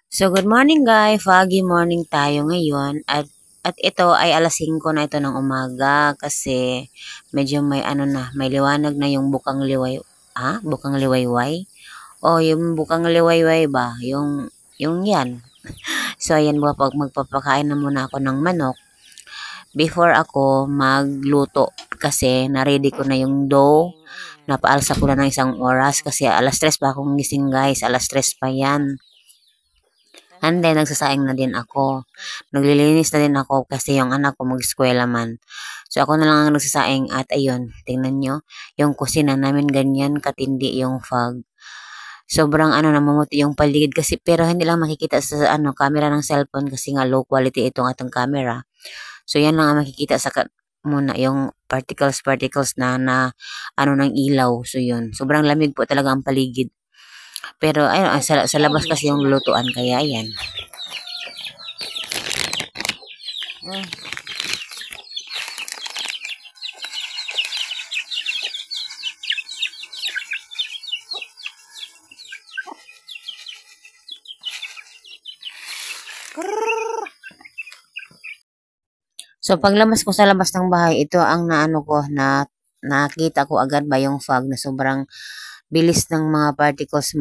So, good morning guys. Foggy morning tayo ngayon. At ito ay alas 5 na ito ng umaga kasi medyo may may liwanag na yung bukang liway. Bukang liwayway? O, yung bukang liwayway ba? Yung yan. So, ayan po, pag magpapakain na muna ako ng manok before ako magluto kasi na-ready ko na yung dough. Napaalsa ko na ng 1 oras kasi alas 3 pa akong gising guys. Alas 3 pa yan. And then, nagsasaing na din ako. Naglilinis na din ako kasi yung anak ko mag-eskwela man. So, ako na lang ang nagsasaing at ayun, tingnan nyo, yung kusina namin ganyan katindi yung fog. Sobrang namumuti yung paligid kasi pero hindi lang makikita sa camera ng cellphone kasi nga low quality itong atong camera. So, yan lang ang makikita sa muna yung particles ng ilaw. So, yun. Sobrang lamig po talaga ang paligid. Pero ayun, sa labas kasi yung lutuan kaya yan. So, paglabas ko sa labas ng bahay, ito ang nakita ko agad ba yung fog na sobrang bilis ng mga particles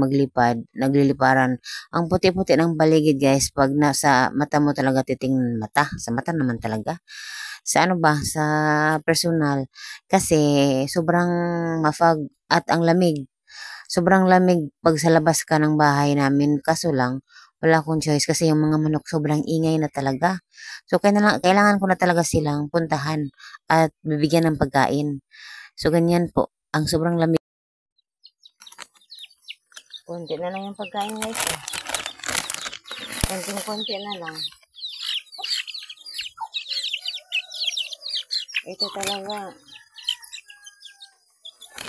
nagliliparan. Ang puti-puti ng paligid guys, pag nasa mata mo talaga titingnan sa mata naman talaga. Sa sa personal, kasi sobrang mafog at ang lamig. Sobrang lamig pag sa labas ka ng bahay namin, kaso lang, wala akong choice kasi yung mga manok sobrang ingay na talaga. So, kailangan ko na talaga silang puntahan at bibigyan ng pagkain. So, ganyan po. Ang sobrang lamig. Kunti na lang yung pagkain guys. Kunti na lang. Ito talaga.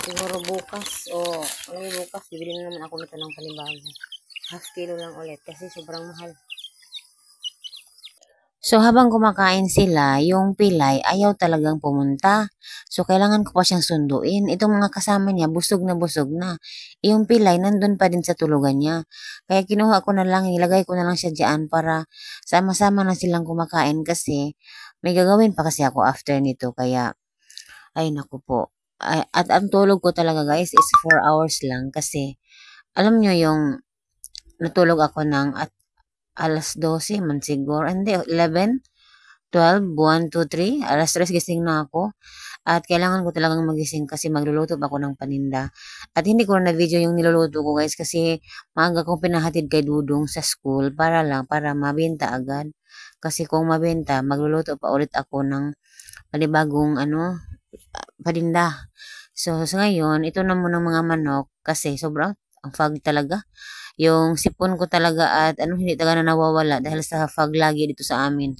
Siguro bukas bukas bibili na naman ako nito ng panibago. Half kilo lang ulit kasi sobrang mahal. So, habang kumakain sila, yung pilay ayaw talagang pumunta. So, kailangan ko pa siyang sunduin. Itong mga kasama niya, busog na busog na. Yung pilay, nandun pa din sa tulugan niya. Kaya kinuha ko na lang, ilagay ko na lang siya dyan para sama-sama na silang kumakain kasi may gagawin pa kasi ako after nito. Kaya, ay naku po. At ang tulog ko talaga guys is 4 hours lang kasi alam nyo yung natulog ako ng alas 12 man siguro. Hindi, 11, 12, 1, 2, 3. Alas 3 gising na ako. At kailangan ko talagang magising kasi magluluto pa ako ng paninda. At hindi ko na video yung niluluto ko guys kasi maaga kong pinahatid kay Dudong sa school para mabenta agad. Kasi kung mabenta, magluluto pa ulit ako ng panibagong paninda. So, sa ngayon, ito na muna mga manok kasi sobrang ang fog talaga. Yung sipon ko talaga at hindi talaga na nawawala dahil sa fog lagi dito sa amin.